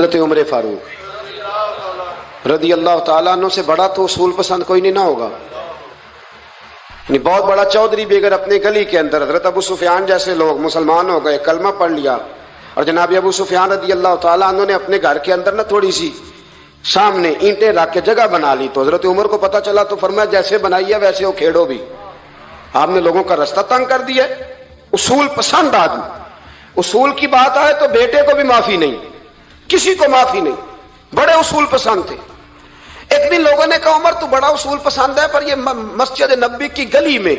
حضرت عمر فاروق رضی اللہ تعالیٰ عنہ سے بڑا تو اصول پسند کوئی نہیں نہ ہوگا. یعنی بہت بڑا چودھری بھی اگر اپنے گلی کے اندر حضرت ابو سفیان جیسے لوگ مسلمان ہو گئے, کلمہ پڑھ لیا, اور جناب ابو سفیان رضی اللہ تعالیٰ عنہ نے اپنے گھر کے اندر نہ تھوڑی سی سامنے اینٹیں رکھ کے جگہ بنا لی, تو حضرت عمر کو پتا چلا تو فرمایا جیسے بنائی ہے ویسے وہ کھیڑو بھی. آپ نے لوگوں کا رستہ تنگ کر دیا. اصول پسند آدمی, اصول کی بات آئے تو بیٹے کو بھی معافی نہیں, کسی کو معافی نہیں, بڑے اصول پسند تھے. ایک دن لوگوں نے کہا عمر تو بڑا اصول پسند ہے, پر یہ مسجد نبی کی گلی میں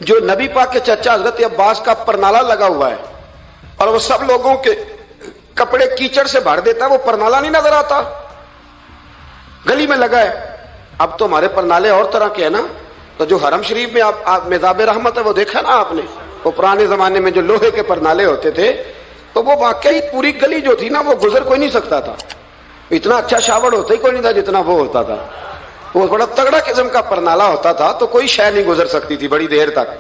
جو نبی پاک کے چچا حضرت عباس کا پرنالہ لگا ہوا ہے اور وہ سب لوگوں کے کپڑے کیچڑ سے بھر دیتا ہے, وہ پرنالہ نہیں نظر آتا گلی میں لگا ہے. اب تو ہمارے پرنالے اور طرح کے ہیں نا, تو جو حرم شریف میں آپ میزاب رحمت ہے وہ دیکھا نا آپ نے, وہ پرانے زمانے میں جو لوہے کے پرنالے ہوتے تھے, تو وہ واقعی پوری گلی جو تھی نا وہ گزر کوئی نہیں سکتا تھا. اتنا اچھا شاور ہوتا ہی کوئی نہیں تھا جتنا وہ ہوتا تھا. وہ بڑا تگڑا قسم کا پرنالہ ہوتا تھا, تو کوئی شے نہیں گزر سکتی تھی بڑی دیر تک.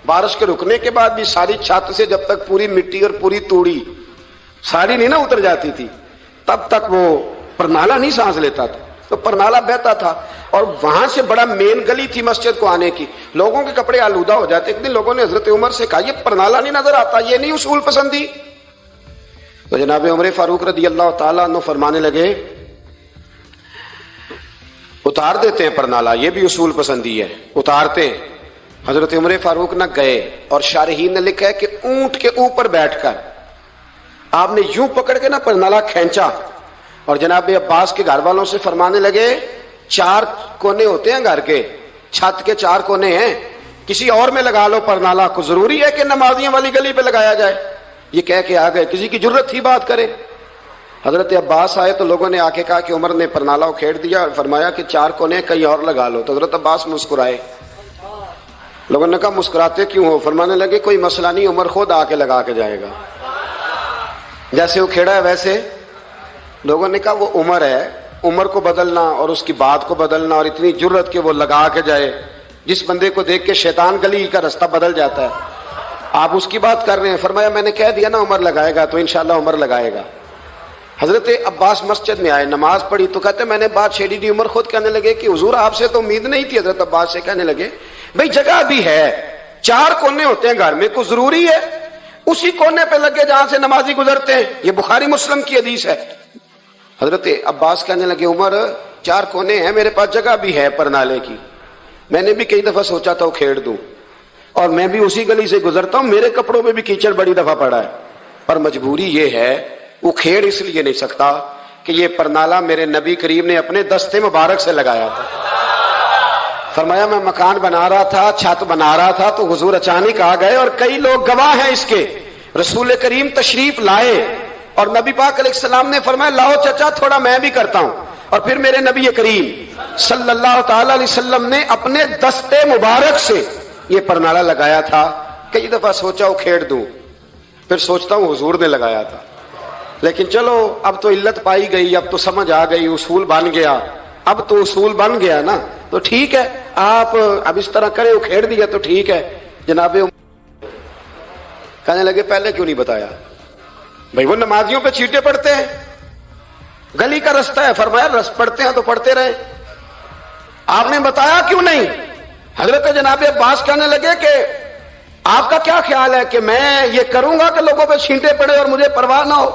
بارش کے رکنے کے بعد بھی ساری چھت سے جب تک پوری مٹی اور پوری توڑی ساری نہیں نہ اتر جاتی تھی تب تک وہ پرنالہ نہیں سانس لیتا تھا. تو پرنالہ بہتا تھا, اور وہاں سے بڑا مین گلی تھی مسجد کو آنے کی, لوگوں کے کپڑے آلودہ ہو جاتے. ایک دن لوگوں نے حضرت عمر سے کہا یہ پرنالہ نہیں نظر آتا, یہ نہیں اصول پسندی. تو جناب عمر فاروق رضی اللہ تعالیٰ عنہ فرمانے لگے اتار دیتے ہیں پرنالہ, یہ بھی اصول پسندی ہے, اتارتے. حضرت عمر فاروق نہ گئے, اور شارحین نے لکھا ہے کہ اونٹ کے اوپر بیٹھ کر آپ نے یوں پکڑ کے نا پرنالہ کھینچا, اور جناب عباس کے گھر والوں سے فرمانے لگے 4 کونے ہوتے ہیں گھر کے, چھت کے 4 کونے ہیں, کسی اور میں لگا لو پرنالہ, کو ضروری ہے کہ نمازیوں والی گلی پہ لگایا جائے. یہ کہہ کے آ گئے, کسی کی جرت تھی بات کرے. حضرت عباس آئے تو لوگوں نے آ کے کہا کہ عمر نے پرنالہ کھیڑ دیا, اور فرمایا کہ 4 کونے کہیں اور لگا لو. تو حضرت عباس مسکرائے. لوگوں نے کہا مسکراتے کیوں ہو؟ فرمانے لگے کوئی مسئلہ نہیں, عمر خود آ کے لگا کے جائے گا. جیسے وہ کھیڑا ہے ویسے. لوگوں نے کہا وہ عمر ہے, عمر کو بدلنا اور اس کی بات کو بدلنا, اور اتنی جرت کہ وہ لگا کے جائے. جس بندے کو دیکھ کے شیطان گلی کا رستہ بدل جاتا ہے, آپ اس کی بات کر رہے ہیں. فرمایا میں نے کہہ دیا نا عمر لگائے گا, تو انشاءاللہ عمر لگائے گا. حضرت عباس مسجد میں آئے, نماز پڑھی تو کہتے میں نے بات چھیڑی دی. عمر خود کہنے لگے کہ حضور آپ سے تو امید نہیں تھی. حضرت عباس سے کہنے لگے بھئی جگہ بھی ہے, 4 کونے ہوتے ہیں گھر میں, کو ضروری ہے اسی کونے پہ لگے جہاں سے نمازی گزرتے ہیں. یہ بخاری مسلم کی حدیث ہے. حضرت عباس کہنے لگے عمر 4 کونے ہیں, میرے پاس جگہ بھی ہے پرنالے کی, میں نے بھی کئی دفعہ سوچا تھا وہ کھیڑ دوں, اور میں بھی اسی گلی سے گزرتا ہوں, میرے کپڑوں میں بھی کیچڑ بڑی دفعہ پڑا ہے, پر مجبوری یہ ہے وہ کھیڑ اس لیے نہیں سکتا کہ یہ پرنالہ میرے نبی کریم نے اپنے دستے مبارک سے لگایا تھا. فرمایا میں مکان بنا رہا تھا, چھت بنا رہا تھا, تو حضور اچانک آ گئے, اور کئی لوگ گواہ ہیں اس کے. رسول کریم تشریف لائے اور نبی پاک علیہ السلام نے فرمایا لاؤ چچا تھوڑا میں بھی کرتا ہوں, اور پھر میرے نبی کریم صلی اللہ تعالی علیہ وسلم نے اپنے دستے مبارک سے یہ پرنالہ لگایا تھا. کئی دفعہ سوچا وہ کھیڑ دوں, پھر سوچتا ہوں حضور نے لگایا تھا. لیکن چلو اب تو علت پائی گئی, اب تو سمجھ آ گئی, اصول بن گیا. اب تو اصول بن گیا نا, تو ٹھیک ہے آپ اب اس طرح کرے, وہ کھیڑ دیا تو ٹھیک ہے. جناب کہنے لگے پہلے کیوں نہیں بتایا؟ بھائی وہ نمازیوں پہ چیٹے پڑتے ہیں, گلی کا رستہ ہے. فرمایا رس پڑتے ہیں تو پڑھتے رہے, آپ نے بتایا کیوں نہیں؟ حضرت جناب عباس کہنے لگے کہ آپ کا کیا خیال ہے کہ میں یہ کروں گا کہ لوگوں پہ چھینٹے پڑے اور مجھے پرواہ نہ ہو؟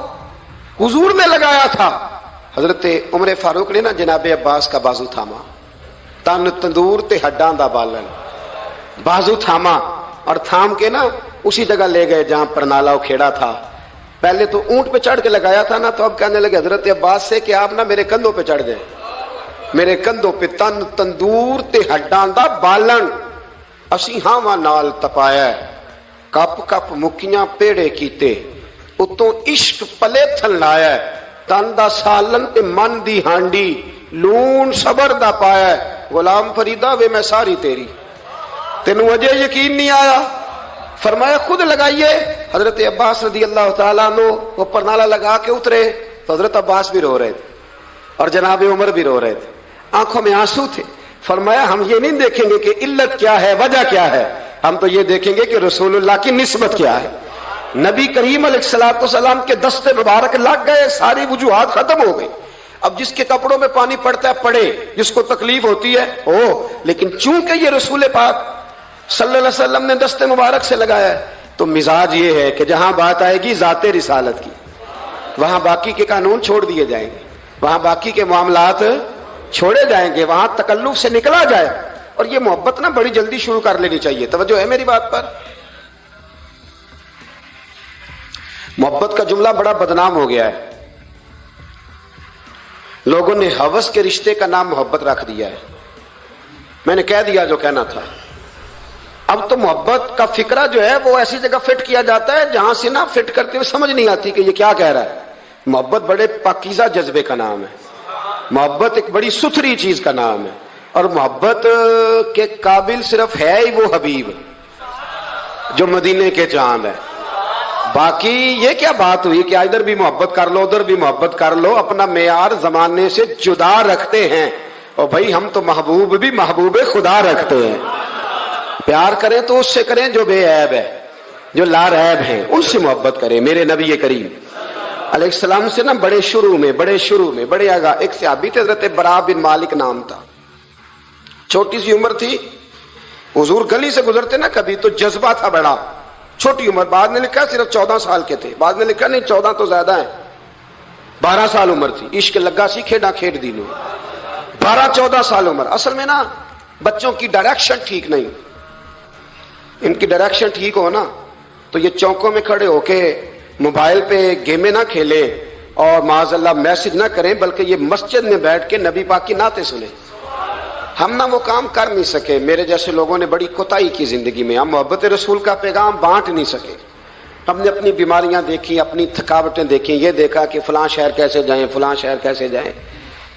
حضور نے لگایا تھا. حضرت عمر فاروق نے نا جناب عباس کا بازو تھاما, تن تندور تے ہڈاں دا بالن, بازو تھاما, اور تھام کے نا اسی جگہ لے گئے جہاں پرنالہ کھیڑا تھا. پہلے تو اونٹ پہ چڑھ کے لگایا تھا نا, تو اب کہنے لگے حضرت عباس سے کہ آپ نا میرے کندھوں پہ چڑھ جائیں, میرے کندھوں پہ تن تندور تے ہڈاں دا بالن, اسی ہاواں نال تپایا, کپ کپ مکیاں پیڑے کیتے, اتوں عشق پلے تھن لایا, تن دا سالن تے من دی ہانڈی, لون صبر دا پایا. غلام فریدہ وے میں ساری تیری, تینوں اجے یقین نہیں آیا؟ فرمایا خود لگائیے. حضرت عباس رضی اللہ تعالیٰ عنہ وہ پرنالہ لگا کے اترے, تو حضرت عباس بھی رو رہے تھے اور جناب عمر بھی رو رہے تھے, آنکھوں میں آنسو تھے. فرمایا ہم یہ نہیں دیکھیں گے کہ علت کیا ہے, وجہ کیا ہے, ہم تو یہ دیکھیں گے کہ رسول اللہ کی نسبت کیا ہے. نبی کریم علیہ الصلوۃ والسلام کے دست مبارک لگ گئے، ساری وجوہات ختم ہو گئی. اب جس کے کپڑوں میں پانی پڑتا ہے پڑے، جس کو تکلیف ہوتی ہے ہو، لیکن چونکہ یہ رسول پاک صلی اللہ علیہ وسلم نے دست مبارک سے لگایا ہے تو مزاج یہ ہے کہ جہاں بات آئے گی ذات رسالت کی، وہاں باقی کے قانون چھوڑ دیے جائیں گے، وہاں باقی کے معاملات چھوڑے جائیں گے، وہاں تکلف سے نکلا جائے. اور یہ محبت نا بڑی جلدی شروع کر لینی چاہیے. توجہ ہے میری بات پر؟ محبت کا جملہ بڑا بدنام ہو گیا ہے. لوگوں نے ہوس کے رشتے کا نام محبت رکھ دیا ہے. میں نے کہہ دیا جو کہنا تھا. اب تو محبت کا فکرہ جو ہے وہ ایسی جگہ فٹ کیا جاتا ہے جہاں سے نا فٹ کرتے ہوئے سمجھ نہیں آتی کہ یہ کیا کہہ رہا ہے. محبت بڑے پاکیزہ جذبے کا نام ہے. محبت ایک بڑی ستھری چیز کا نام ہے. اور محبت کے قابل صرف ہے ہی وہ حبیب جو مدینے کے چاند ہے. باقی یہ کیا بات ہوئی کہ ادھر بھی محبت کر لو ادھر بھی محبت کر لو. اپنا معیار زمانے سے جدا رکھتے ہیں. اور بھائی ہم تو محبوب بھی محبوب خدا رکھتے ہیں. پیار کریں تو اس سے کریں جو بے عیب ہے، جو لا ریب ہیں، ان سے محبت کریں. میرے نبی کریم علیہ السلام سے نا بڑے شروع میں بڑے آگاہ ایک صحابی تھے، حضرت برا بن مالک نام تھا. چھوٹی سی عمر تھی. حضور گلی سے گزرتے نا کبھی تو جذبہ تھا بڑا. چھوٹی عمر، بعد نے لکھا صرف 14 سال کے تھے، بعد نے لکھا نہیں 14 تو زیادہ ہیں، 12 سال عمر تھی. عشق لگا سی کھیڈا کھیڈ دی نو. 12-14 سال عمر. اصل میں نا بچوں کی ڈائریکشن ٹھیک نہیں. ان کی ڈائریکشن ٹھیک ہو نا تو یہ چوکوں میں کھڑے ہو کے موبائل پہ گیمیں نہ کھیلیں اور معاذ اللہ میسج نہ کریں، بلکہ یہ مسجد میں بیٹھ کے نبی پاک کی نعتیں سنیں. ہم نہ وہ کام کر نہیں سکے. میرے جیسے لوگوں نے بڑی کوتاہی کی زندگی میں. ہم محبت رسول کا پیغام بانٹ نہیں سکے. ہم نے اپنی بیماریاں دیکھی، اپنی تھکاوٹیں دیکھی، یہ دیکھا کہ فلاں شہر کیسے جائیں فلاں شہر کیسے جائیں.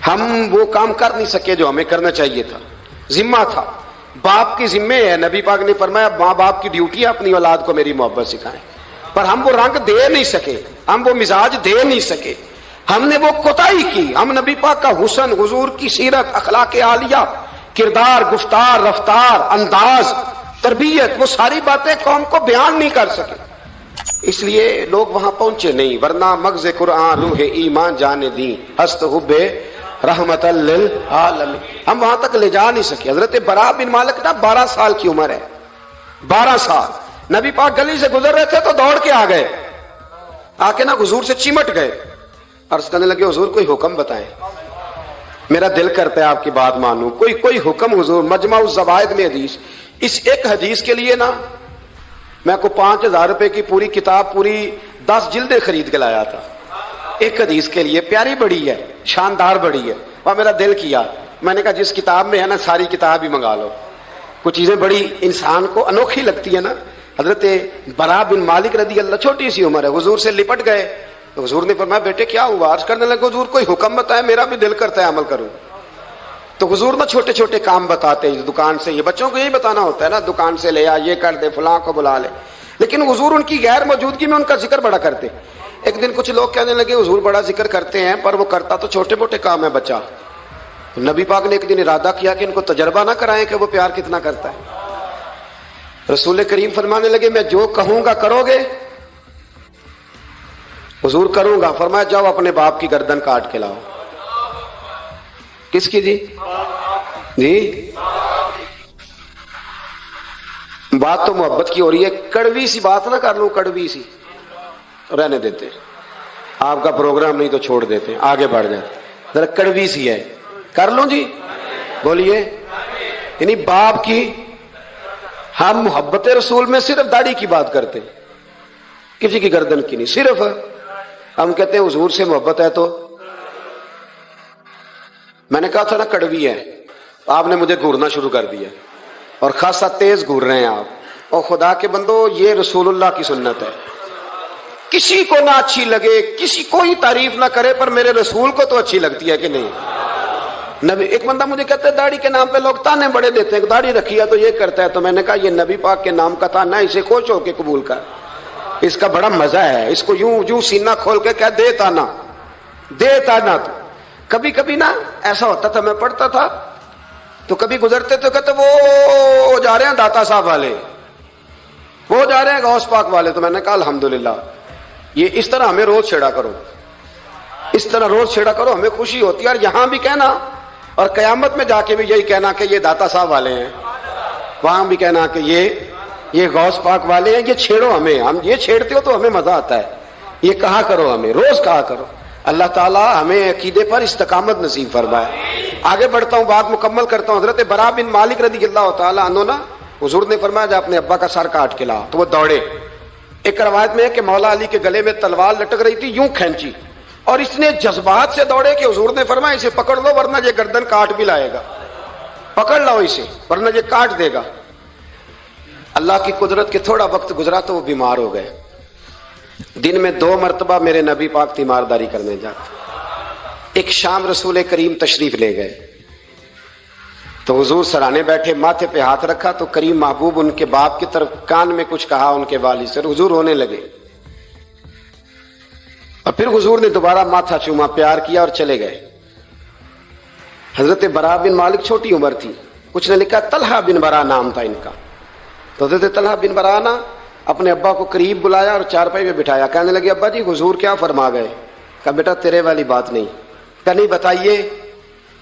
ہم وہ کام کر نہیں سکے جو ہمیں کرنا چاہیے تھا. ذمہ تھا، باپ کی ذمہ ہے. نبی پاک نے فرمایا ماں باپ کی ڈیوٹی ہے اپنی اولاد کو میری محبت سکھائیں. پر ہم وہ رنگ دے نہیں سکے، ہم وہ مزاج دے نہیں سکے. ہم نے وہ کوتاہی کی. ہم نبی پاک کا حسن، حضور کی سیرت، اخلاق عالیہ، کردار، گفتار، رفتار، انداز، تربیت، وہ ساری باتیں قوم کو بیان نہیں کر سکے. اس لیے لوگ وہاں پہنچے نہیں. ورنہ مغز قرآن روح ایمان جانے دیں ہست حب رحمت للعالمین. ہم وہاں تک لے جا نہیں سکے. حضرت برا بن مالک نا 12 سال کی عمر ہے. 12 سال. نبی پاک گلی سے گزر رہے تھے تو دوڑ کے آ گئے. آ کے نا حضور سے چمٹ گئے. عرض کرنے لگے حضور کوئی حکم بتائیں، میرا دل کرتا ہے آپ کی بات مانوں. کوئی حکم حضور. مجمع الزوائد میں حدیث. اس ایک حدیث کے لیے نا میں کو 5000 روپے کی پوری کتاب، پوری 10 جلدیں خرید کے لایا تھا. ایک حدیث کے لیے. پیاری بڑی ہے، شاندار بڑی ہے. اور میرا دل کیا، میں نے کہا جس کتاب میں ہے نا ساری کتاب ہی منگا لو. کچھ چیزیں بڑی انسان کو انوکھی لگتی ہے نا. حضرت برا بن مالک رضی اللہ، چھوٹی سی عمر ہے، حضور سے لپٹ گئے. تو حضور نے فرمایا بیٹے کیا ہوا؟ عرض کرنے لگے حضور کوئی حکم بتائے، میرا بھی دل کرتا ہے عمل کروں. تو حضور نا چھوٹے چھوٹے کام بتاتے ہیں. دکان سے، یہ بچوں کو یہی بتانا ہوتا ہے نا، دکان سے لے آ، یہ کر دے، فلاں کو بلا لے. لیکن حضور ان کی غیر موجودگی میں ان کا ذکر بڑا کرتے. ایک دن کچھ لوگ کہنے لگے حضور بڑا ذکر کرتے ہیں پر وہ کرتا تو چھوٹے موٹے کام ہے بچہ. نبی پاک نے ایک دن ارادہ کیا کہ ان کو تجربہ نہ کرائیں کہ وہ پیار کتنا کرتا ہے. رسول کریم فرمانے لگے میں جو کہوں گا کرو گے؟ حضور کروں گا. فرمایا جاؤ اپنے باپ کی گردن کاٹ کے لاؤ. کس کی جی؟ بات تو محبت کی ہو رہی ہے. کڑوی سی بات نہ کر لوں، کڑوی سی رہنے دیتے. آپ کا پروگرام نہیں تو چھوڑ دیتے ہیں، آگے بڑھ جاتے. ذرا کڑوی سی ہے، کر لوں جی؟ بولیے. یعنی باپ کی. ہم محبت رسول میں صرف داڑھی کی بات کرتے ہیں، کسی کی گردن کی نہیں. صرف ہم کہتے ہیں حضور سے محبت ہے تو میں نے کہا تھا نا کڑوی ہے. آپ نے مجھے گھورنا شروع کر دیا اور خاصا تیز گھور رہے ہیں آپ. اور خدا کے بندو یہ رسول اللہ کی سنت ہے. کسی کو نہ اچھی لگے، کسی کوئی تعریف نہ کرے، پر میرے رسول کو تو اچھی لگتی ہے کہ نہیں. نبی ایک بندہ مجھے کہتے ہیں داڑھی کے نام پہ لوگ تانے بڑے دیتے ہیں، داڑھی رکھی ہے تو یہ کرتا ہے. تو میں نے کہا یہ نبی پاک کے نام کا تانا، اسے خوش ہو کے قبول کر. اس کا بڑا مزہ ہے. اس کو یوں سینہ کھول کے کہہ دے تانا، دے تانا. تو کبھی کبھی نا ایسا ہوتا تھا، میں پڑھتا تھا تو کبھی گزرتے تو کہتے وہ جا رہے ہیں داتا صاحب والے. وہ جا رہے ہیں غوث پاک والے، تو میں نے کہا الحمدللہ، یہ اس طرح ہمیں روز چھیڑا کرو، اس طرح روز چھیڑا کرو، ہمیں خوشی ہوتی ہے۔ اور یہاں بھی کہنا اور قیامت میں جا کے بھی یہی کہنا کہ یہ داتا صاحب والے ہیں، وہاں بھی کہنا کہ یہ غوث پاک والے ہیں، یہ چھیڑو ہمیں، ہم یہ چھیڑتے ہو تو ہمیں مزہ آتا ہے، یہ کہا کرو، ہمیں روز کہا کرو۔ اللہ تعالیٰ ہمیں عقیدے پر استقامت نصیب فرمائے۔ آگے بڑھتا ہوں، بات مکمل کرتا ہوں۔ حضرت برا بن مالک رضی اللہ تعالیٰ عنہ نا، حضور نے فرمایا جب اپنے ابا کا سر کاٹ کے لا تو وہ دوڑے۔ ایک روایت میں ہے کہ مولا علی کے گلے میں تلوار لٹک رہی تھی، یوں کھینچی، اور اس نے جذبات سے دوڑے کہ حضور نے فرمایا اسے پکڑ لو ورنہ یہ گردن کاٹ بھی لائے گا، پکڑ لو اسے ورنہ یہ کاٹ دے گا۔ اللہ کی قدرت کے تھوڑا وقت گزرا تو وہ بیمار ہو گئے۔ دن میں 2 مرتبہ میرے نبی پاک تیمارداری کرنے جاتے۔ ایک شام رسول کریم تشریف لے گئے تو حضور سرانے بیٹھے، ماتھے پہ ہاتھ رکھا تو کریم محبوب ان کے باپ کی طرف کان میں کچھ کہا ان کے والد سے، حضور رونے لگے، اور پھر حضور نے دوبارہ ماتھا چوما، پیار کیا اور چلے گئے۔ حضرت برا بن مالک چھوٹی عمر تھی، کچھ نے لکھا طلحہ بن برا نام تھا ان کا، تو حضرت طلحہ بن برا نا اپنے ابا کو قریب بلایا اور چارپائی پہ بٹھایا، کہنے لگے ابا جی حضور کیا فرما گئے؟ کہا بیٹا تیرے والی بات نہیں۔ کہا نہیں بتائیے؟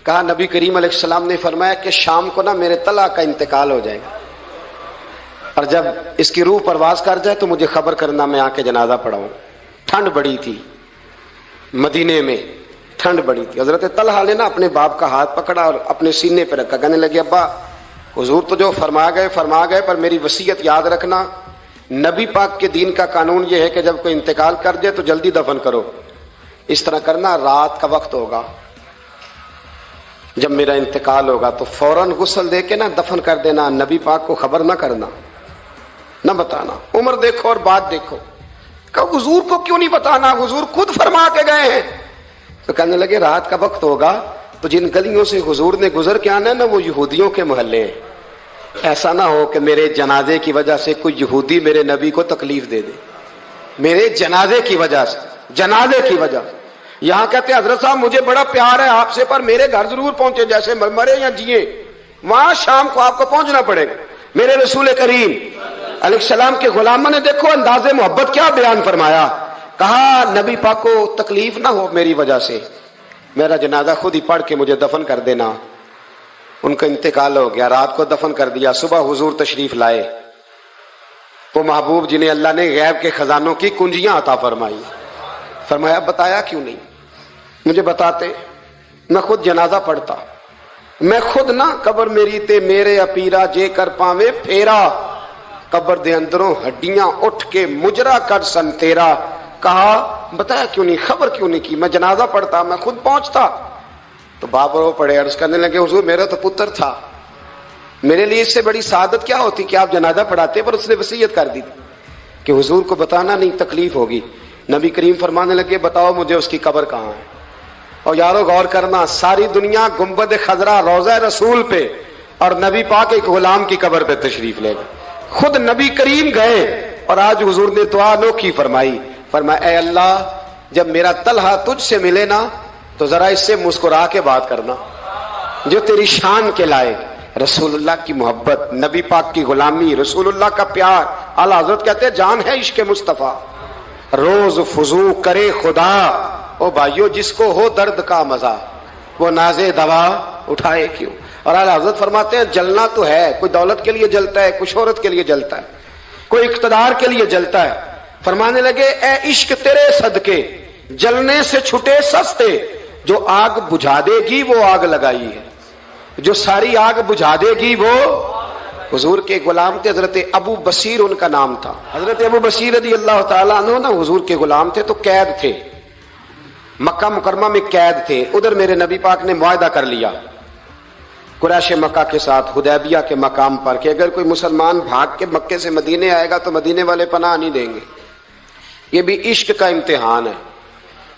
کہا نبی کریم علیہ السلام نے فرمایا کہ شام کو نا میرے طلحہ کا انتقال ہو جائے گا، اور جب اس کی روح پرواز کر جائے تو مجھے خبر کرنا، میں آ کے جنازہ پڑھاؤں۔ ٹھنڈ بڑی تھی، مدینے میں ٹھنڈ بڑی تھی۔ حضرت طلحہ نے نا اپنے باپ کا ہاتھ پکڑا اور اپنے سینے پہ رکھا، کہنے لگے ابا حضور تو جو فرما گئے، پر میری وصیت یاد رکھنا، نبی پاک کے دین کا قانون یہ ہے کہ جب کوئی انتقال کر دے تو جلدی دفن کرو، اس طرح کرنا رات کا وقت ہوگا، جب میرا انتقال ہوگا تو فوراً غسل دے کے نا دفن کر دینا، نبی پاک کو خبر نہ کرنا، نہ بتانا۔ عمر دیکھو اور بات دیکھو، کہ حضور کو کیوں نہیں بتانا، حضور خود فرما کے گئے ہیں۔ تو کہنے لگے رات کا وقت ہوگا تو جن گلیوں سے حضور نے گزر کے آنا ہے نا وہ یہودیوں کے محلے ہیں، ایسا نہ ہو کہ میرے جنازے کی وجہ سے کوئی یہودی میرے نبی کو تکلیف دے دے، میرے جنازے کی وجہ سے، جنازے کی وجہ سے۔ یہاں کہتے ہیں حضرت صاحب مجھے بڑا پیار ہے آپ سے، پر میرے گھر ضرور پہنچے، جیسے مرے یا جیے، وہاں شام کو آپ کو پہنچنا پڑے گا۔ میرے رسول کریم علیہ السلام کے غلاموں نے دیکھو انداز محبت کیا بیان فرمایا، کہا نبی پاک کو تکلیف نہ ہو میری وجہ سے، میرا جنازہ خود ہی پڑھ کے مجھے دفن کر دینا۔ ان کا انتقال ہو گیا، رات کو دفن کر دیا، صبح حضور تشریف لائے، وہ محبوب جنہیں اللہ نے غیب کے خزانوں کی کنجیاں عطا فرمائی۔ فرمایا بتایا کیوں نہیں؟ مجھے بتاتے، میں خود جنازہ پڑھتا، میں خود نہ قبر میری تے میرے اپیرا جے کر پاوے پھیرا، قبر دے اندروں ہڈیاں اٹھ کے مجرا کر سن تیرا۔ کہا بتایا کیوں نہیں، خبر کیوں نہیں کی؟ میں جنازہ پڑھتا، میں خود پہنچتا۔ تو باپ رو پڑے، عرض کرنے لگے حضور میرا تو پتر تھا، میرے لیے اس سے بڑی سعادت کیا ہوتی کہ آپ جنازہ پڑھاتے، پر اس نے وصیت کر دی تھی کہ حضور کو بتانا نہیں، تکلیف ہوگی۔ نبی کریم فرمانے لگے بتاؤ مجھے اس کی قبر کہاں ہے۔ اور یارو غور کرنا، ساری دنیا گنبد خضرا روضہ رسول پہ، اور نبی پاک ایک غلام کی قبر پہ تشریف لے گئے، خود نبی کریم گئے، اور آج حضور نے دعا انوکھی فرمائی، فرمایا اے اللہ جب میرا طلحہ تجھ سے ملے نا تو ذرا اس سے مسکرا کے بات کرنا جو تیری شان کے لائے۔ رسول اللہ کی محبت، نبی پاک کی غلامی، رسول اللہ کا پیار۔ اعلیٰ حضرت کہتے ہیں جان ہے عشق مصطفیٰ، روز فضو کرے خدا، او بھائیو جس کو ہو درد کا مزہ وہ نازے دوا اٹھائے کیوں۔ اور اعلیٰ حضرت فرماتے ہیں جلنا تو ہے، کوئی دولت کے لیے جلتا ہے، کوئی شہرت کے لیے جلتا ہے، کوئی اقتدار کے لیے جلتا ہے۔ فرمانے لگے اے عشق تیرے صدقے جلنے سے چھٹے سستے، جو آگ بجھا دے گی وہ آگ لگائی ہے، جو ساری آگ بجھا دے گی وہ۔ حضور کے غلام تھے حضرت ابو بصیر ان کا نام تھا، حضرت ابو بصیر رضی اللہ تعالیٰ عنہ نا حضور کے غلام تھے، تو قید تھے، مکہ مکرمہ میں قید تھے۔ ادھر میرے نبی پاک نے معاہدہ کر لیا قریش مکہ کے ساتھ حدیبیہ کے مقام پر کہ اگر کوئی مسلمان بھاگ کے مکے سے مدینے آئے گا تو مدینے والے پناہ نہیں دیں گے۔ یہ بھی عشق کا امتحان ہے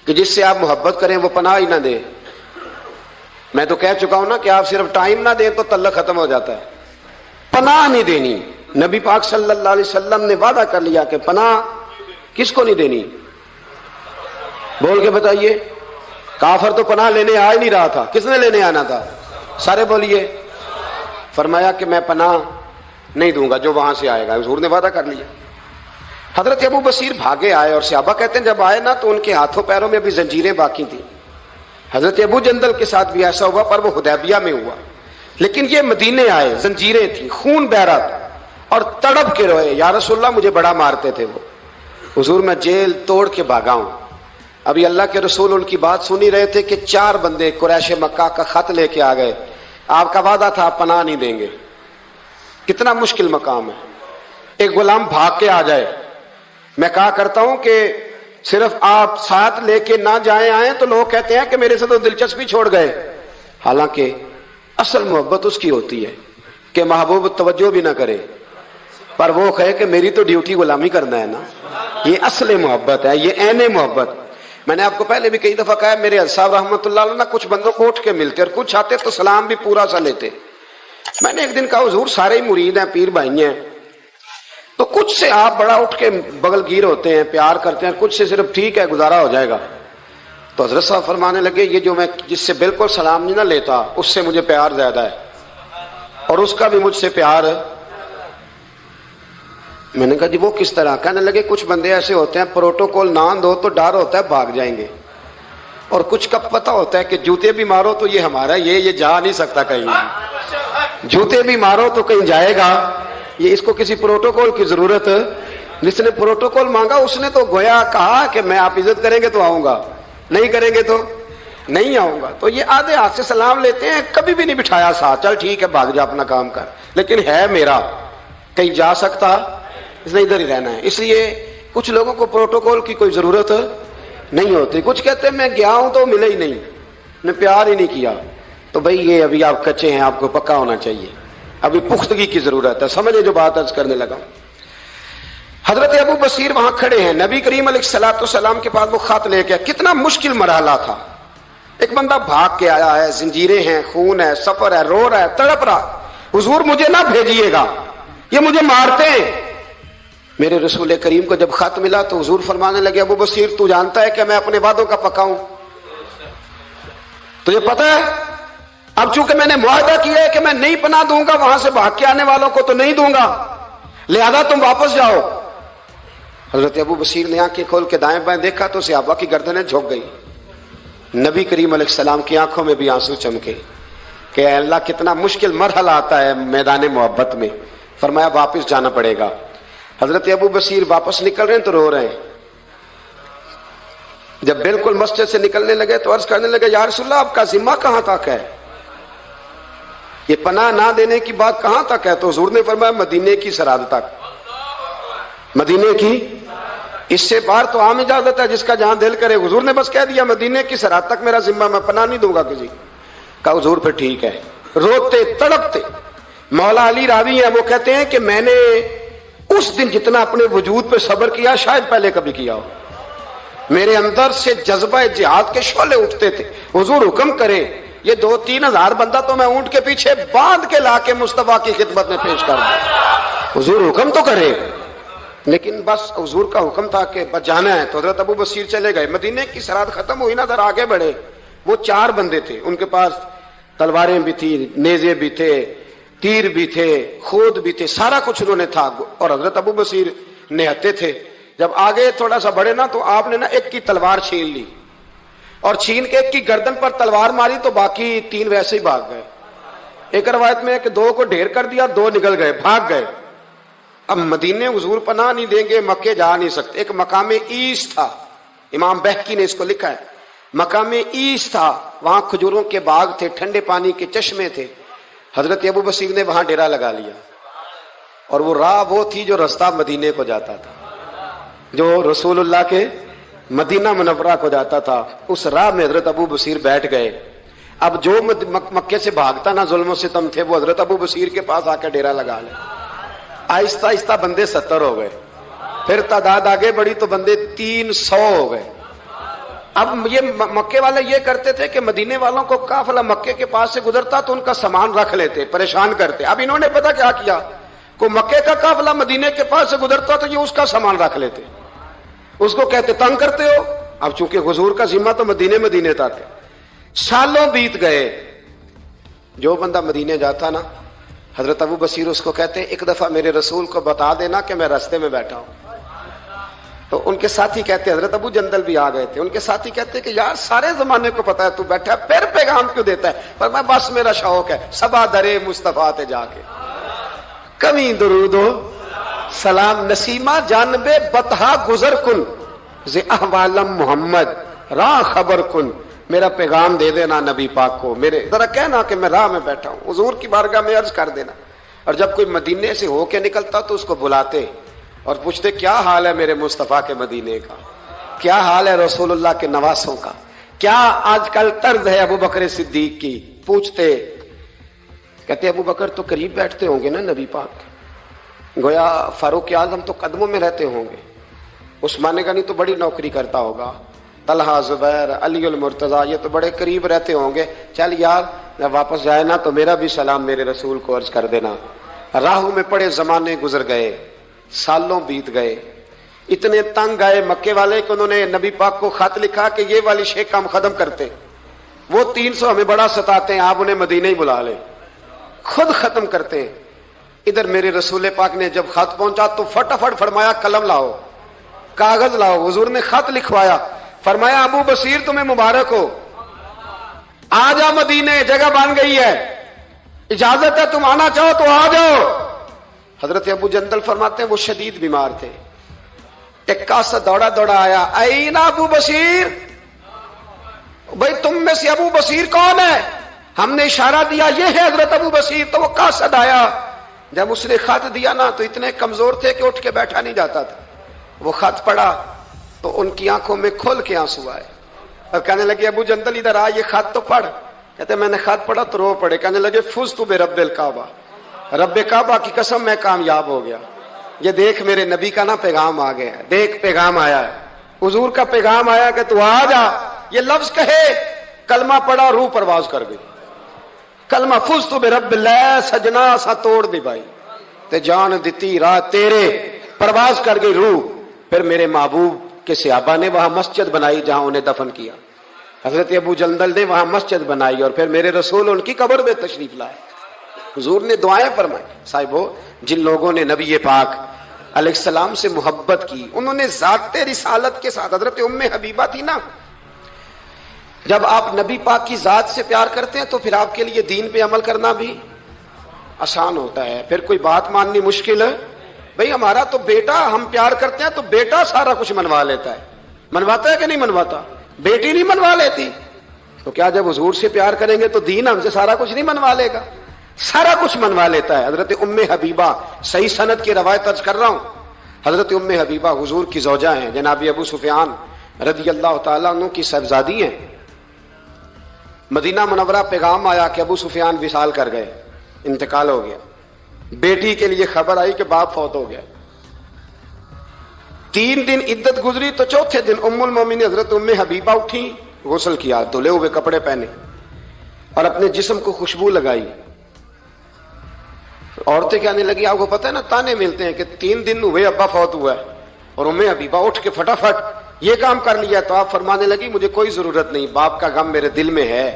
کہ جس سے آپ محبت کریں وہ پناہ ہی نہ دے۔ میں تو کہہ چکا ہوں نا کہ آپ صرف ٹائم نہ دیں تو تعلق ختم ہو جاتا ہے، پناہ نہیں دینی۔ نبی پاک صلی اللہ علیہ وسلم نے وعدہ کر لیا کہ پناہ کس کو نہیں دینی؟ بول کے بتائیے۔ کافر تو پناہ لینے آ ہی نہیں رہا تھا، کس نے لینے آنا تھا؟ سارے بولیے۔ فرمایا کہ میں پناہ نہیں دوں گا جو وہاں سے آئے گا، حضور نے وعدہ کر لیا۔ حضرت ابو بصیر بھاگے آئے اور صحابہ کہتے ہیں جب آئے نا تو ان کے ہاتھوں پیروں میں ابھی زنجیریں باقی تھیں۔ حضرت ابو جندل کے ساتھ بھی ایسا ہوا، پر وہ حدیبیہ میں ہوا، لیکن یہ مدینے آئے، زنجیریں تھیں، خون بہ رہا تھا اور تڑپ کے روئے، یا رسول اللہ مجھے بڑا مارتے تھے وہ، حضور میں جیل توڑ کے بھاگا ہوں۔ ابھی اللہ کے رسول ان کی بات سنی رہے تھے کہ 4 بندے قریش مکہ کا خط لے کے آ گئے، آپ کا وعدہ تھا آپ پناہ نہیں دیں گے۔ کتنا مشکل مقام ہے، ایک غلام بھاگ کے آ جائے۔ میں کہا کرتا ہوں کہ صرف آپ ساتھ لے کے نہ جائیں آئیں تو لوگ کہتے ہیں کہ میرے سے تو دلچسپی چھوڑ گئے، حالانکہ اصل محبت اس کی ہوتی ہے کہ محبوب توجہ بھی نہ کرے پر وہ کہے کہ میری تو ڈیوٹی غلامی کرنا ہے نا، یہ اصل محبت ہے، یہ عین محبت۔ میں نے آپ کو پہلے بھی کئی دفعہ کہا ہے، میرے حضرت صاحب رحمۃ اللہ علیہ کچھ بندوں کو اٹھ کے ملتے اور کچھ آتے تو سلام بھی پورا سا لیتے۔ میں نے ایک دن کہا حضور سارے ہی مرید ہیں، پیر بھائی ہیں، تو کچھ سے آپ بڑا اٹھ کے بغل گیر ہوتے ہیں، پیار کرتے ہیں، کچھ سے صرف ٹھیک ہے گزارا ہو جائے گا۔ تو حضرت صاحب فرمانے لگے یہ جو میں جس سے بالکل سلام نہیں نہ لیتا اس سے مجھے پیار زیادہ ہے اور اس کا بھی مجھ سے پیار ہے۔ میں نے کہا جی وہ کس طرح؟ کہنے لگے کچھ بندے ایسے ہوتے ہیں پروٹوکول نہ دو تو ڈر ہوتا ہے بھاگ جائیں گے، اور کچھ کا پتہ ہوتا ہے کہ جوتے بھی مارو تو یہ ہمارا، یہ جا نہیں سکتا کہیں، جوتے بھی مارو تو کہیں جائے گا، یہ اس کو کسی پروٹوکول کی ضرورت۔ جس نے پروٹوکول مانگا اس نے تو گویا کہا کہ میں آپ عزت کریں گے تو آؤں گا، نہیں کریں گے تو نہیں آؤں گا۔ تو یہ آدھے ہاتھ سے سلام لیتے ہیں، کبھی بھی نہیں بٹھایا ساتھ، چل ٹھیک ہے بھاگ جا اپنا کام کر، لیکن ہے میرا، کہیں جا سکتا اس نے ادھر ہی رہنا ہے۔ اس لیے کچھ لوگوں کو پروٹوکول کی کوئی ضرورت نہیں ہوتی۔ کچھ کہتے ہیں میں گیا ہوں تو ملے ہی نہیں، میں پیار ہی نہیں کیا، تو بھئی یہ ابھی آپ کچے ہیں، آپ کو پکا ہونا چاہیے، ابھی پختگی کی ضرورت ہے۔ سمجھے جو بات عرض کرنے لگا۔ حضرت ابو بصیر وہاں کھڑے ہیں، نبی کریم علیہ الصلوۃ والسلام کے پاس وہ خط لے کے، کتنا مشکل مرحلہ تھا، ایک بندہ بھاگ کے آیا ہے، زنجیریں ہیں، خون ہے، سفر ہے، رو رہا ہے، تڑپ رہا، حضور مجھے نہ بھیجیے گا یہ مجھے مارتے ہیں۔ میرے رسول کریم کو جب خط ملا تو حضور فرمانے لگے ابو بصیر تو جانتا ہے کہ میں اپنے وعدوں کا پکا ہوں، تجھے پتہ ہے اب چونکہ میں نے معاہدہ کیا ہے کہ میں نہیں پناہ دوں گا وہاں سے بھاگ کے آنے والوں کو تو نہیں دوں گا، لہذا تم واپس جاؤ۔ حضرت ابو بصیر نے آنکھیں کھول کے دائیں بائیں دیکھا تو صحابہ کی گردنیں جھک گئی، نبی کریم علیہ السلام کی آنکھوں میں بھی آنسو چمکے کہ اے اللہ کتنا مشکل مرحلہ آتا ہے میدان محبت میں۔ فرمایا واپس جانا پڑے گا۔ حضرت ابو بصیر واپس نکل رہے ہیں تو رو رہے ہیں۔ جب بالکل مسجد سے نکلنے لگے تو عرض کرنے لگے یا رسول اللہ آپ کا ذمہ کہاں تک ہے، یہ پناہ نہ دینے کی بات کہاں تک ہے؟ تو حضور نے فرمایا مدینے کی سرحد تک، مدینے کی، اس سے باہر تو عام اجازت ہے جس کا جہاں دل کرے۔ حضور نے بس کہہ دیا مدینے کی سرحد تک میرا ذمہ، میں پناہ نہیں دوں گا کسی۔ کہا حضور پھر ٹھیک ہے۔ روتے تڑپتے مولا علی راوی ہیں، وہ کہتے ہیں کہ میں نے اس دن جتنا اپنے وجود پہ صبر کیا شاید پہلے کبھی کیا ہو، میرے اندر سے جذبہ جہاد کے شعلے اٹھتے تھے۔ حضور حکم کرے یہ 2-3 ہزار بندہ تو میں اونٹ کے پیچھے باندھ کے لا کے مصطفیٰ کی خدمت میں پیش کر دوں، حضور حکم تو کرے۔ لیکن بس حضور کا حکم تھا کہ بس جانا ہے، تو حضرت ابو بصیر چلے گئے۔ مدینے کی سرحد ختم ہوئی نا، ذرا آگے بڑھے، وہ 4 بندے تھے، ان کے پاس تلواریں بھی تھی، نیزے بھی تھے، تیر بھی تھے، خود بھی تھے، سارا کچھ انہوں نے تھا، اور حضرت ابو بصیر نہتے تھے۔ جب آگے تھوڑا سا بڑھے نا تو آپ نے نا ایک کی تلوار چھین لی اور چھین کے ایک کی گردن پر تلوار ماری تو باقی 3 ویسے ہی بھاگ گئے۔ ایک روایت میں ہے کہ 2 کو ڈھیر کر دیا، 2 نکل گئے، بھاگ گئے۔ اب مدینے حضور پناہ نہیں دیں گے، مکے جا نہیں سکتے۔ ایک مقام ایس تھا، امام بہقی نے اس کو لکھا ہے، مقام ایس تھا، وہاں کھجوروں کے باغ تھے، ٹھنڈے پانی کے چشمے تھے۔ حضرت ابو بصیر نے وہاں ڈیرا لگا لیا، اور وہ راہ وہ تھی جو رستہ مدینے کو جاتا تھا، جو رسول اللہ کے مدینہ منورہ کو جاتا تھا، اس راہ میں حضرت ابو بصیر بیٹھ گئے۔ اب جو مکے سے بھاگتا نہ ظلم و ستم تھے وہ حضرت ابو بصیر کے پاس آ کے ڈیرا لگا لے۔ آہستہ آہستہ بندے 70 ہو گئے، پھر تعداد آگے بڑھی تو بندے 300 ہو گئے۔ اب یہ مکے والے یہ کرتے تھے کہ مدینے والوں کو قافلہ مکے کے پاس سے گزرتا تو ان کا سامان رکھ لیتے، پریشان کرتے۔ اب انہوں نے پتہ کیا کیا، کو مکے کا قافلہ مدینے کے پاس سے گزرتا تو یہ اس کا سامان رکھ لیتے، اس کو کہتے تنگ کرتے ہو۔ اب چونکہ حضور کا ذمہ تو مدینے تھا، سالوں بیت گئے، جو بندہ مدینے جاتا نا حضرت ابو بصیر اس کو کہتے ہیں ایک دفعہ میرے رسول کو بتا دینا کہ میں راستے میں بیٹھا ہوں. تو ان کے ساتھی کہتے ہیں، حضرت ابو جندل بھی آ گئے تھے، ان کے ساتھی کہتے ہیں کہ یار سارے زمانے کو پتا ہے تو بیٹھا ہے، پھر پیغام کیوں دیتا ہے؟ پر میں بس میرا شوق ہے صبا درے مصطفیٰ تے جا کے کمی درود و سلام نسیمہ جانب بطحا گزر کن ز احوالم محمد راہ خبر کن. میرا پیغام دے دینا نبی پاک کو، میرے ذرا کہنا کہ میں راہ میں بیٹھا ہوں، حضور کی بارگاہ میں عرض کر دینا. اور جب کوئی مدینے سے ہو کے نکلتا تو اس کو بلاتے اور پوچھتے کیا حال ہے میرے مصطفیٰ کے مدینے کا، کیا حال ہے رسول اللہ کے نواسوں کا، کیا آج کل طرز ہے ابو بکر صدیق کی. پوچھتے، کہتے ابو بکر تو قریب بیٹھتے ہوں گے نا نبی پاک، گویا فاروق اعظم تو قدموں میں رہتے ہوں گے، عثمان غنی تو بڑی نوکری کرتا ہوگا، طلحہ زبیر علی المرتضیٰ یہ تو بڑے قریب رہتے ہوں گے، چل یار جب واپس جائے نا تو میرا بھی سلام میرے رسول کو عرض کر دینا. راہوں میں پڑے زمانے گزر گئے، سالوں بیت گئے، اتنے تنگ آئے مکے والے کہ انہوں نے نبی پاک کو خط لکھا کہ یہ والی شے کام ختم کرتے، وہ 300 ہمیں بڑا ستاتے ہیں، آپ انہیں مدینہ ہی بلا لیں، خود ختم کرتے ہیں. ادھر میرے رسول پاک نے جب خط پہنچا تو فٹافٹ فرمایا قلم لاؤ، کاغذ لاؤ. حضور نے خط لکھوایا، فرمایا ابو بصیر تمہیں مبارک ہو، آ جا مدینے، جگہ بن گئی ہے، اجازت ہے تم آنا چاہو تو آ جاؤ. حضرت ابو جندل فرماتے ہیں وہ شدید بیمار تھے، ٹکا سا دوڑا دوڑا آیا، اینا ابو بصیر، بھائی تم میں سے ابو بصیر کون ہے؟ ہم نے اشارہ دیا یہ ہے حضرت ابو بصیر. تو وہ قاصد آیا، جب اس نے خط دیا نا تو اتنے کمزور تھے کہ اٹھ کے بیٹھا نہیں جاتا تھا. وہ خط پڑھا تو ان کی آنکھوں میں کھول کے آنسو آئے اور کہنے لگے ابو جندل ادھر آ، یہ خط تو پڑھ. کہتے میں نے خط پڑھا تو رو پڑے، کہنے لگے فزت برب الکعبہ، رب کعبہ کی قسم میں کامیاب ہو گیا. یہ دیکھ میرے نبی کا نا پیغام آ گیا ہے، دیکھ پیغام آیا ہے، حضور کا پیغام آیا کہ تو آ جا. یہ لفظ کہے، کلمہ پڑھا، روح پرواز کر گئی. کلمہ فزت برب اللہ، سجنا سا توڑ دی بھائی تے جان دیتی راہ تیرے، پرواز کر گئی روح. پھر میرے محبوب کے صحابہ نے وہاں مسجد بنائی جہاں انہیں دفن کیا، حضرت ابو جندل نے وہاں مسجد بنائی اور پھر میرے رسول ان کی قبر میں تشریف لائے. حضور نے دعائیں فرمائی. صاحبو، جن لوگوں نے نبی پاک علیہ السلام سے محبت کی، انہوں نے ذات رسالت کے ساتھ، حضرت ام حبیبہ تھی نا، جب آپ نبی پاک کی ذات سے پیار کرتے ہیں تو پھر آپ کے لیے دین پہ عمل کرنا بھی آسان ہوتا ہے، پھر کوئی بات ماننی مشکل ہے. بھئی ہمارا تو بیٹا، ہم پیار کرتے ہیں تو بیٹا سارا کچھ منوا لیتا ہے، منواتا ہے کہ نہیں منواتا؟ بیٹی نہیں منوا لیتی، تو کیا جب حضور سے پیار کریں گے تو دین ہم سے سارا کچھ نہیں منوا لے گا؟ سارا کچھ منوا لیتا ہے. حضرت ام حبیبہ، صحیح سند کی روایت ارج کر رہا ہوں، حضرت ام حبیبہ حضور کی زوجہ ہیں، جناب ابو سفیان رضی اللہ تعالیٰ عنہ کی صاحبزادی ہیں. مدینہ منورہ پیغام آیا کہ ابو سفیان وصال کر گئے، انتقال ہو گیا. بیٹی کے لیے خبر آئی کہ باپ فوت ہو گیا. 3 دن عدت گزری تو چوتھے دن ام المومنین حضرت ام حبیبہ اٹھی، غسل کیا، دھلے ہوئے کپڑے پہنے اور اپنے جسم کو خوشبو لگائی. عورتیں کہنے لگی، آپ کو پتہ ہے نا تانے ملتے ہیں کہ 3 دن ہوئے ابا فوت ہوا ہے، اور ام حبیبہ اٹھ کے فٹافٹ یہ کام کر لیا. تو آپ فرمانے لگی مجھے کوئی ضرورت نہیں، باپ کا غم میرے دل میں ہے.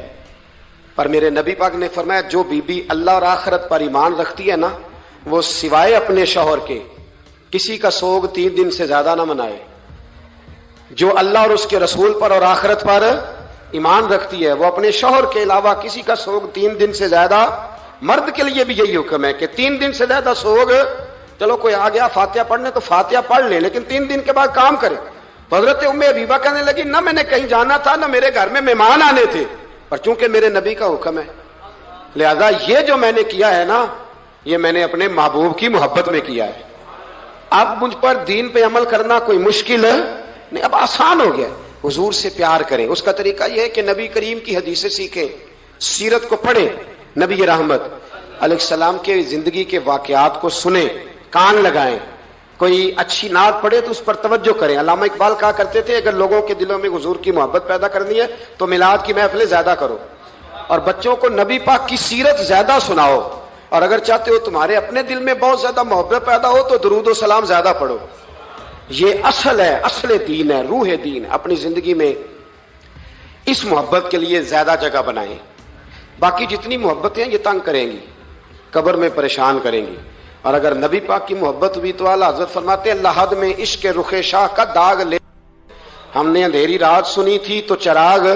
پر میرے نبی پاک نے فرمایا جو بی بی اللہ اور آخرت پر ایمان رکھتی ہے نا، وہ سوائے اپنے شوہر کے کسی کا سوگ 3 دن سے زیادہ نہ منائے. جو اللہ اور اس کے رسول پر اور آخرت پر ایمان رکھتی ہے وہ اپنے شوہر کے علاوہ کسی کا سوگ 3 دن سے زیادہ، مرد کے لیے بھی یہی حکم ہے کہ 3 دن سے زیادہ سوگ، چلو کوئی آ گیا فاتحہ پڑھنے تو فاتحہ پڑھ لے، لیکن 3 دن کے بعد کام کرے. حضرت ام حبیبہ کہنے لگی نہ میں نے کہیں جانا تھا، نہ میرے گھر میں مہمان آنے تھے، پر چونکہ میرے نبی کا حکم ہے لہذا یہ جو میں نے کیا ہے نا، یہ میں نے اپنے محبوب کی محبت میں کیا ہے. اب مجھ پر دین پہ عمل کرنا کوئی مشکل ہے نہیں، اب آسان ہو گیا. حضور سے پیار کریں. اس کا طریقہ یہ ہے کہ نبی کریم کی حدیثیں سیکھیں، سیرت کو پڑھیں، نبی رحمت علیہ السلام کے زندگی کے واقعات کو سنیں، کان لگائیں. کوئی اچھی نعت پڑھے تو اس پر توجہ کریں. علامہ اقبال کہا کرتے تھے اگر لوگوں کے دلوں میں حضور کی محبت پیدا کرنی ہے تو میلاد کی محفلیں زیادہ کرو اور بچوں کو نبی پاک کی سیرت زیادہ سناؤ، اور اگر چاہتے ہو تمہارے اپنے دل میں بہت زیادہ محبت پیدا ہو تو درود و سلام زیادہ پڑھو. یہ اصل ہے، اصل دین ہے، روح دین. اپنی زندگی میں اس محبت کے لیے زیادہ جگہ بنائیں. باقی جتنی محبتیں ہیں یہ تنگ کریں گی. قبر میں پریشان کریں گی. اور اگر نبی پاک کی محبت ہوئی تو اعلیٰ حضرت فرماتے ہیں لحد میں عشق رخ شاہ کا داغ لے. ہم نے اندھیری رات سنی تھی تو چراغ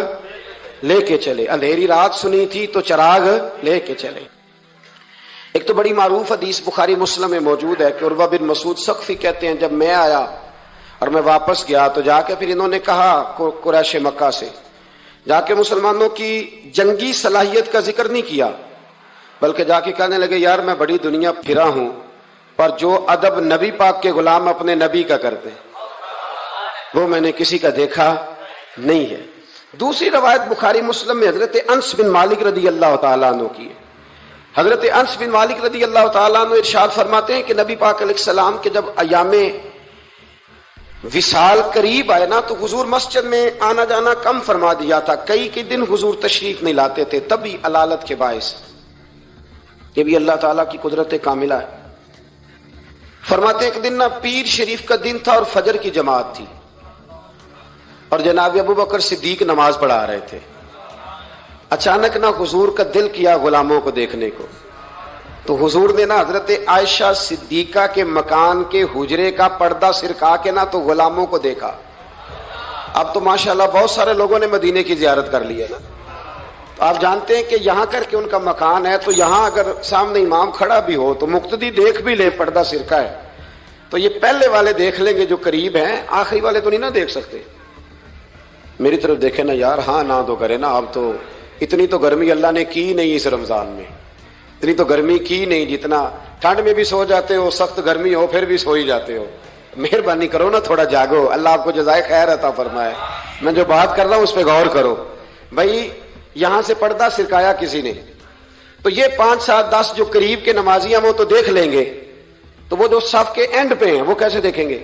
لے کے چلے. اندھیری رات سنی تھی تو چراغ لے کے چلے. ایک تو بڑی معروف حدیث بخاری مسلم میں موجود ہے کہ عروہ بن مسعود ثقفی کہتے ہیں جب میں آیا اور میں واپس گیا تو جا کے پھر انہوں نے کہا قریش مکہ سے جا کے مسلمانوں کی جنگی صلاحیت کا ذکر نہیں کیا، بلکہ جا کے کہنے لگے یار میں بڑی دنیا پھرا ہوں پر جو ادب نبی پاک کے غلام اپنے نبی کا کرتے ہیں وہ میں نے کسی کا دیکھا نہیں ہے. دوسری روایت بخاری مسلم میں حضرت انس بن مالک رضی اللہ تعالیٰ عنہ کی ہے. حضرت انس بن مالک رضی اللہ تعالیٰ عنہ ارشاد فرماتے ہیں کہ نبی پاک علیہ السلام کے جب ایام وصال قریب آئے نا تو حضور مسجد میں آنا جانا کم فرما دیا تھا. کئی دن حضور تشریف نہیں لاتے تھے، تبھی علالت کے باعث. یہ بھی اللہ تعالیٰ کی قدرت کاملہ ہے. فرماتے ایک دن نا پیر شریف کا دن تھا اور فجر کی جماعت تھی اور جناب ابو بکر صدیق نماز پڑھا رہے تھے. اچانک نہ حضور کا دل کیا غلاموں کو دیکھنے کو، تو حضور نے نا حضرت عائشہ صدیقہ کے مکان کے حجرے کا پردہ سرکا کے نا تو غلاموں کو دیکھا. اب تو ماشاءاللہ بہت سارے لوگوں نے مدینے کی زیارت کر لی ہے نا. تو آپ جانتے ہیں کہ یہاں کر کے ان کا مکان ہے تو یہاں اگر سامنے امام کھڑا بھی ہو تو مقتدی دیکھ بھی لے پردہ سرکا ہے تو یہ پہلے والے دیکھ لیں گے جو قریب ہیں، آخری والے تو نہیں نہ دیکھ سکتے. میری طرف دیکھیں نا یار، ہاں نہ تو کرے نا. اب تو اتنی تو گرمی اللہ نے کی نہیں اس رمضان میں، اتنی تو گرمی کی نہیں جتنا ٹھنڈ میں بھی سو جاتے ہو، سخت گرمی ہو پھر بھی سو ہی جاتے ہو. مہربانی کرو نا، تھوڑا جاگو، اللہ آپ کو جزائے خیر عطا فرمائے. میں جو بات کر رہا ہوں اس پہ غور کرو. بھائی یہاں سے پردہ سرکایا کسی نے تو یہ 5 7 10 جو قریب کے نمازی ہیں وہ تو دیکھ لیں گے، تو وہ جو صف کے اینڈ پہ ہیں وہ کیسے دیکھیں گے؟